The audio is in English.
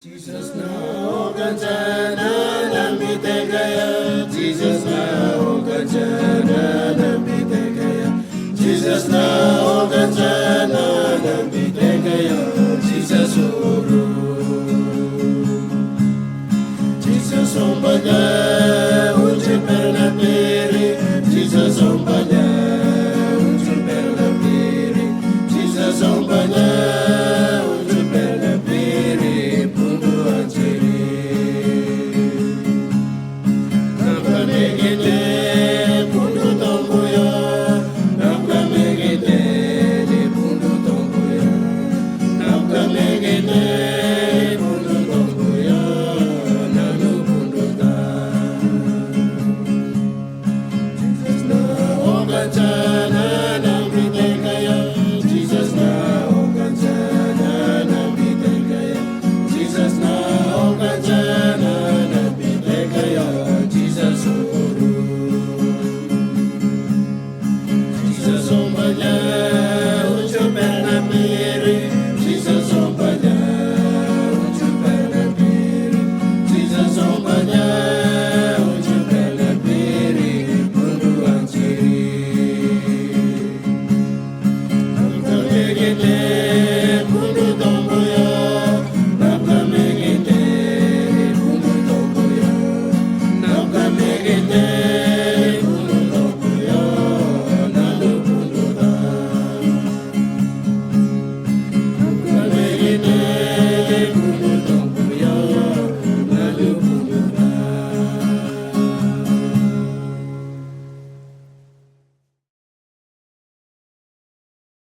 Jesus na oganjana namitegaya. Jesus na oganjana namitegaya. Jesus na oganjana namitegaya. Jesus uru. Jesus ombanya unje perna pere. Jesus ombanya unje perna pere. Jesus ombanya unje perna pere. Jesus na oganjana